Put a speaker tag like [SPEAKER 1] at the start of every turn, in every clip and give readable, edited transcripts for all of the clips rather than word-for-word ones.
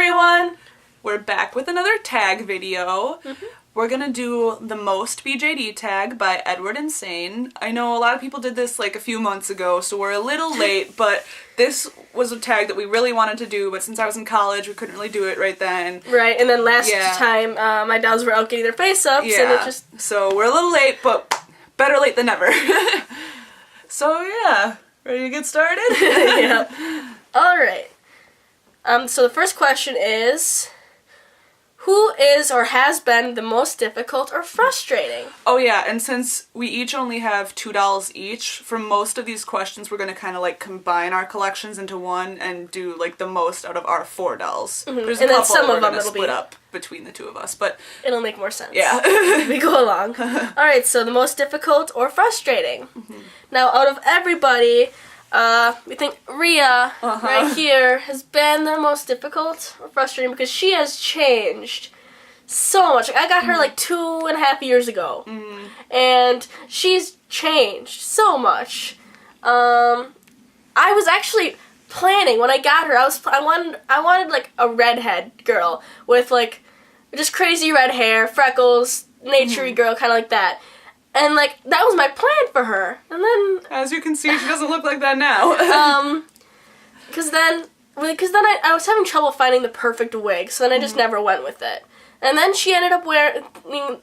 [SPEAKER 1] everyone! We're back with another tag video. We're gonna do the Most BJD Tag by Edward Insane. I know a lot of people did this like a few months ago, so we're a little late, but this was a tag that we really wanted to do, but since I was in college, we couldn't really do it right then.
[SPEAKER 2] Right, and then last time, my dolls were out getting their face ups, and it just...
[SPEAKER 1] So we're a little late, but better late than never. So yeah, ready to get started?
[SPEAKER 2] Yeah. Alright. So the first question is... Who is or has been the most difficult or frustrating?
[SPEAKER 1] Oh yeah, and since we each only have $2 each, for most of these questions we're going to kind of like combine our collections into one and do like the most out of our $4. There's a couple some of them that'll split up between the two of us, but...
[SPEAKER 2] It'll make more sense.
[SPEAKER 1] Yeah.
[SPEAKER 2] As we go along. Alright, so the most difficult or frustrating. Now, out of everybody... we think Rhea, right here, has been the most difficult or frustrating because she has changed so much. I got her like 2.5 years ago, and she's changed so much. I was actually planning when I got her. I wanted like a redhead girl with like just crazy red hair, freckles, naturey girl, kind of like that. And, like, that was my plan for her. And then...
[SPEAKER 1] As you can see, she doesn't look like that now.
[SPEAKER 2] Because then I was having trouble finding the perfect wig, so then I just never went with it. And then she ended up wearing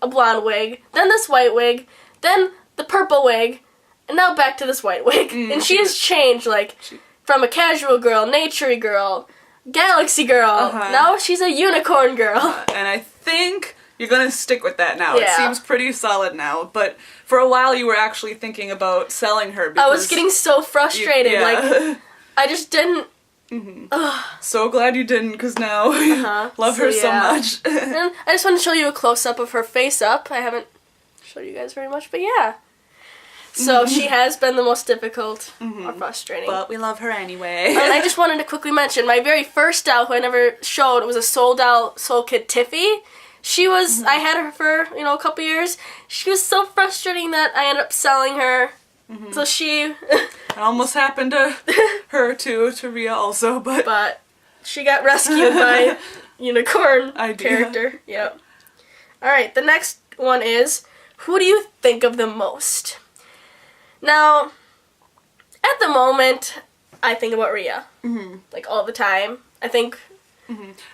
[SPEAKER 2] a blonde wig, then this white wig, then the purple wig, and now back to this white wig. And she has changed, like, from a casual girl, naturey girl, galaxy girl, now she's a unicorn girl.
[SPEAKER 1] And I think... You're gonna stick with that now. Yeah. It seems pretty solid now, but for a while you were actually thinking about selling her because...
[SPEAKER 2] I was getting so frustrated, like, I just didn't...
[SPEAKER 1] So glad you didn't, because now love her so much.
[SPEAKER 2] And I just want to show you a close-up of her face-up. I haven't showed you guys very much, but yeah. So she has been the most difficult or frustrating.
[SPEAKER 1] But we love her anyway.
[SPEAKER 2] And I just wanted to quickly mention, my very first doll who I never showed was a Soul Doll Soul Kid Tiffy. She was, I had her for, a couple years. She was so frustrating that I ended up selling her. So she...
[SPEAKER 1] It almost happened to her too, to Rhea also, but...
[SPEAKER 2] But she got rescued by unicorn character. Yep. Alright, the next one is, who do you think of the most? Now, at the moment, I think about Rhea. Like, all the time. I think...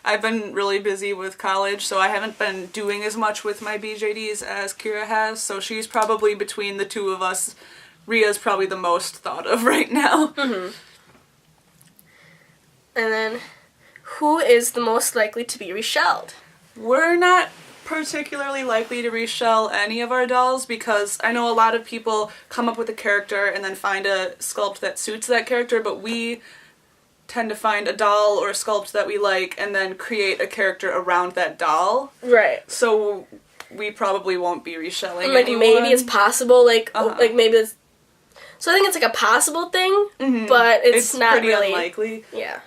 [SPEAKER 1] I've been really busy with college, so I haven't been doing as much with my BJDs as Kira has, so she's probably between the two of us. Rhea's probably the most thought of right now.
[SPEAKER 2] And then, who is the most likely to be reshelled?
[SPEAKER 1] We're not particularly likely to reshell any of our dolls because I know a lot of people come up with a character and then find a sculpt that suits that character, but we tend to find a doll or a sculpt that we like and then create a character around that doll. Right. So we probably won't be reshelling
[SPEAKER 2] like
[SPEAKER 1] anyone.
[SPEAKER 2] Maybe it's possible, like maybe it's... So I think it's like a possible thing, but it's not
[SPEAKER 1] pretty
[SPEAKER 2] really...
[SPEAKER 1] unlikely.
[SPEAKER 2] Yeah.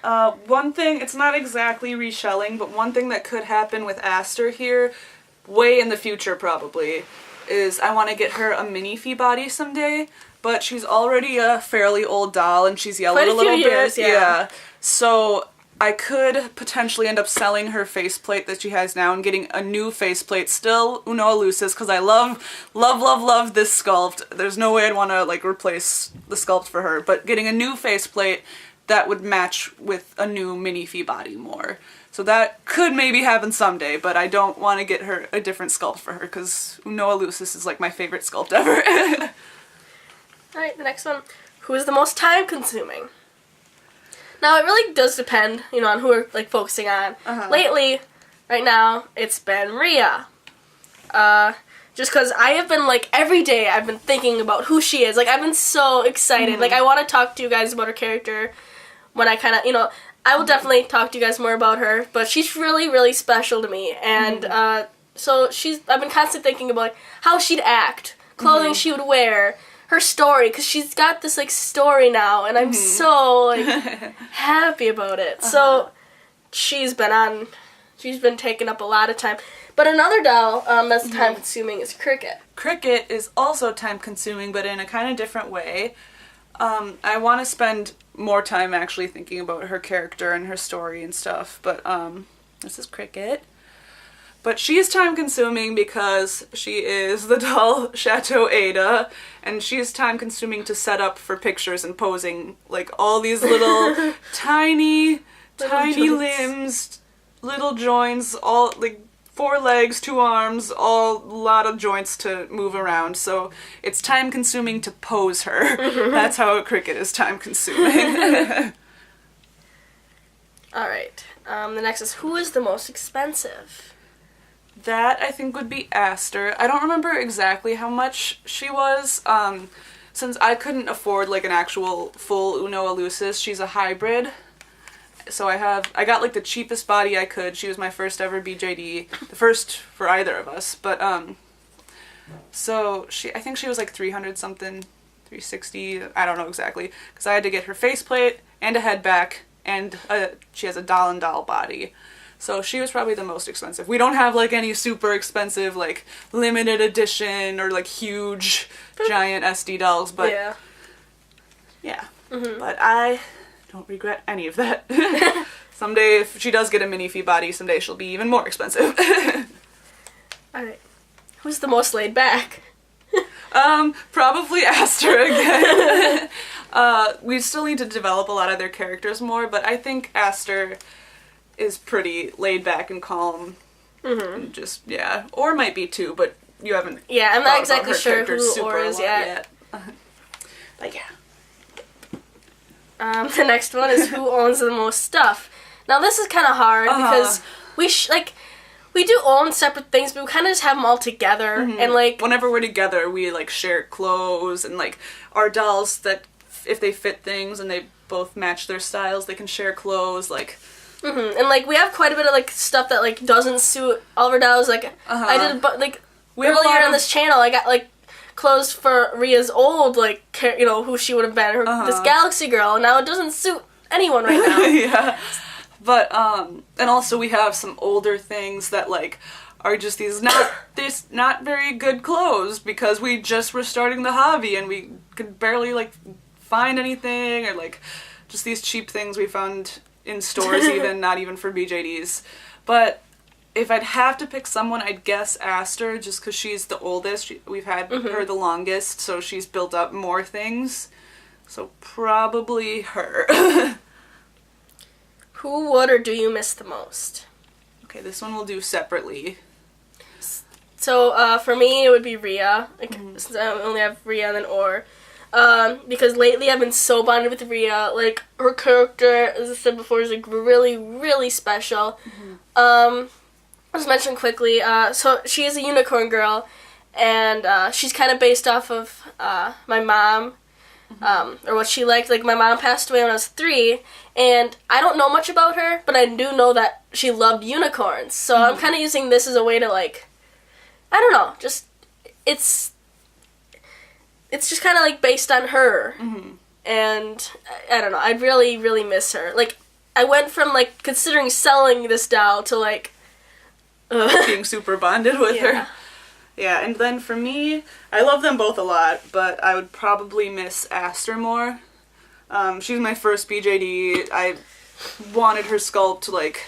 [SPEAKER 1] One thing, it's not exactly reshelling, but one thing that could happen with Aster here, way in the future probably, is I want to get her a mini-fee body someday. But she's already a fairly old doll, and she's yellowed a little bit. Yeah. So I could potentially end up selling her faceplate that she has now and getting a new faceplate, still Uno Elusis, because I love this sculpt. There's no way I'd want to like replace the sculpt for her, but getting a new faceplate that would match with a new mini-fee body more. So that could maybe happen someday, but I don't want to get her a different sculpt for her, because Uno Elusis is like my favorite sculpt ever.
[SPEAKER 2] Alright, the next one. Who is the most time-consuming? Now, it really does depend, on who we're, like, focusing on. Lately, right now, it's been Rhea. Just because I have been, like, every day I've been thinking about who she is. Like, I've been so excited. Like, I want to talk to you guys about her character when I kind of, I will definitely talk to you guys more about her. But she's really, really special to me. And, so I've been constantly thinking about, like, how she'd act, clothing she would wear, her story, because she's got this, like, story now, and I'm so, like, happy about it. So, she's been taking up a lot of time. But another doll that's time-consuming is Cricket.
[SPEAKER 1] Cricket is also time-consuming, but in a kind of different way. I want to spend more time actually thinking about her character and her story and stuff. But this is Cricket. But she's time consuming because she is the doll Chateau Ada, and she's time consuming to set up for pictures and posing, like all these little tiny joints. Limbs, little joints, all like 4 legs, 2 arms, all a lot of joints to move around. So it's time consuming to pose her. That's how a Cricket is time consuming.
[SPEAKER 2] All right. The next is, who is the most expensive?
[SPEAKER 1] That, I think, would be Aster. I don't remember exactly how much she was. Since I couldn't afford, like, an actual full Uno Elusis, she's a hybrid. So I got, like, the cheapest body I could. She was my first ever BJD. The first for either of us. But, so I think she was, like, 300 something, 360, I don't know exactly. Because I had to get her faceplate and a head back, and she has a doll-and-doll body. So she was probably the most expensive. We don't have, like, any super expensive, like, limited edition or, like, huge, giant SD dolls, but... Yeah. Mm-hmm. But I don't regret any of that. Someday, if she does get a minifee body, someday she'll be even more expensive.
[SPEAKER 2] Alright. Who's the most laid back?
[SPEAKER 1] Probably Aster again. We still need to develop a lot of their characters more, but I think Aster is pretty laid back and calm. And just, yeah. Or might be too, but you haven't.
[SPEAKER 2] Yeah, I'm not exactly sure who Or is yet.
[SPEAKER 1] But yeah.
[SPEAKER 2] The next one is, who owns the most stuff? Now this is kind of hard because we do own separate things, but we kind of just have them all together. And like,
[SPEAKER 1] whenever we're together, we like share clothes and like our dolls that if they fit things and they both match their styles, they can share clothes. Like.
[SPEAKER 2] And like we have quite a bit of like stuff that like doesn't suit all of our dolls. Like I did, but like earlier on this channel, I got like clothes for Ria's old like who she would have been, this Galaxy girl. And now it doesn't suit anyone right now.
[SPEAKER 1] Yeah, but and also we have some older things that like are just these not very good clothes because we just were starting the hobby and we could barely like find anything, or like just these cheap things we found in stores, even not even for BJDs. But if I'd have to pick someone, I'd guess Aster, just because she's the oldest. We've had her the longest, so she's built up more things. So probably her.
[SPEAKER 2] Who would or do you miss the most?
[SPEAKER 1] Okay, this one we'll do separately.
[SPEAKER 2] So for me, it would be Ria. Like, since I only have Ria and then Or. Because lately I've been so bonded with Ria. Like, her character, as I said before, is like really, really special. I'll just mention quickly, so she is a unicorn girl, and she's kind of based off of my mom, or what she liked. Like, my mom passed away when I was 3, and I don't know much about her, but I do know that she loved unicorns. So I'm kind of using this as a way to, like, I don't know, just, it's just kind of, like, based on her. And, I don't know, I'd really, really miss her. Like, I went from, like, considering selling this doll to, like...
[SPEAKER 1] being super bonded with her. Yeah, and then for me, I love them both a lot, but I would probably miss Aster more. She's my first BJD. I wanted her sculpt, like...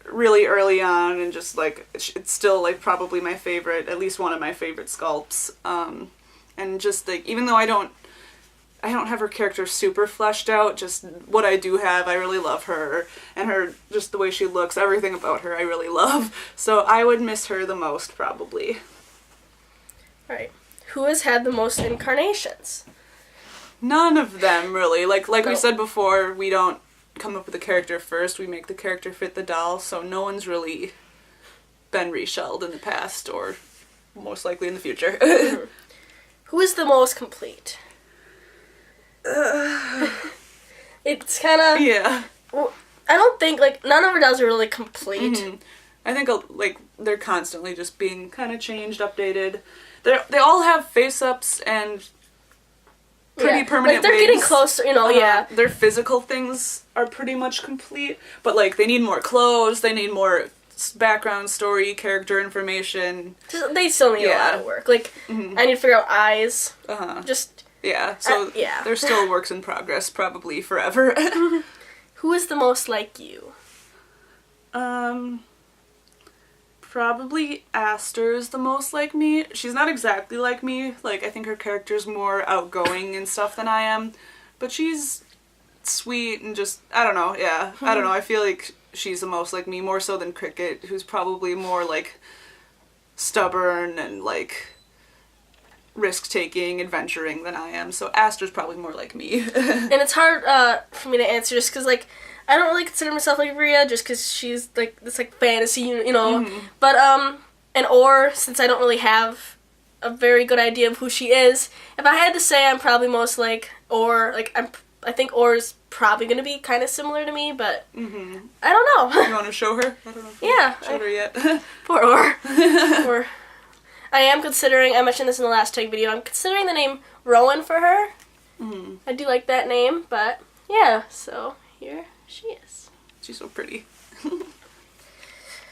[SPEAKER 1] really early on, and just, like, it's still, like, probably my favorite, at least one of my favorite sculpts. And just, like, even though I don't have her character super fleshed out, just what I do have, I really love her. And her, just the way she looks, everything about her I really love. So I would miss her the most, probably.
[SPEAKER 2] Alright. Who has had the most incarnations?
[SPEAKER 1] None of them, really. Like we said before, we don't come up with a character first, we make the character fit the doll, so no one's really been reshelled in the past, or most likely in the future.
[SPEAKER 2] Who is the most complete? It's kind of...
[SPEAKER 1] Yeah.
[SPEAKER 2] Well, I don't think, like, none of her dolls are really complete.
[SPEAKER 1] I think, like, they're constantly just being kind of changed, updated. They all have face-ups and pretty permanent
[SPEAKER 2] like, they're
[SPEAKER 1] wigs.
[SPEAKER 2] getting closer,
[SPEAKER 1] Their physical ththings are pretty much complete, but, like, they need more clothes, they need more background story, character information.
[SPEAKER 2] They still need a lot of work. Like, I need to figure out eyes.
[SPEAKER 1] Yeah, so
[SPEAKER 2] yeah.
[SPEAKER 1] they're still works in progress, probably forever.
[SPEAKER 2] Who is the most like you?
[SPEAKER 1] Probably Aster's the most like me. She's not exactly like me. Like, I think her character's more outgoing and stuff than I am. But she's sweet and just, I don't know, yeah. I don't know, I feel like she's the most like me, more so than Cricket, who's probably more, like, stubborn and, like, risk-taking, adventuring than I am. So Aster's probably more like me.
[SPEAKER 2] And it's hard for me to answer just because, like, I don't really consider myself like Rhea just because she's, like, this, like, fantasy, you know.
[SPEAKER 1] Mm-hmm.
[SPEAKER 2] But, and since I don't really have a very good idea of who she is, if I had to say I'm probably most like like, I think Or's probably going to be kind of similar to me, but
[SPEAKER 1] Mm-hmm.
[SPEAKER 2] I don't know.
[SPEAKER 1] You want to show her? I don't know if
[SPEAKER 2] Yeah.
[SPEAKER 1] showed her yet.
[SPEAKER 2] Poor Or. I am considering, I mentioned this in the last tag video, I'm considering the name Rowan for her.
[SPEAKER 1] Mm-hmm.
[SPEAKER 2] I do like that name, but yeah, so here she is.
[SPEAKER 1] She's so pretty.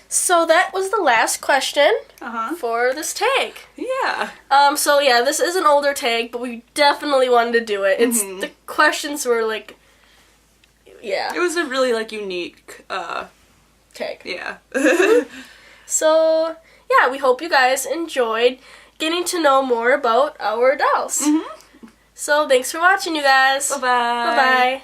[SPEAKER 2] So that was the last question
[SPEAKER 1] Uh-huh.
[SPEAKER 2] for this tag.
[SPEAKER 1] Yeah.
[SPEAKER 2] So yeah, this is an older tag, but we definitely wanted to do it. It's
[SPEAKER 1] Mhm.
[SPEAKER 2] the questions were like, yeah,
[SPEAKER 1] It was a really, like, unique,
[SPEAKER 2] tag.
[SPEAKER 1] yeah.
[SPEAKER 2] So yeah, we hope you guys enjoyed getting to know more about our dolls.
[SPEAKER 1] Mm-hmm.
[SPEAKER 2] So thanks for watching, you guys.
[SPEAKER 1] Bye-bye.
[SPEAKER 2] Bye-bye.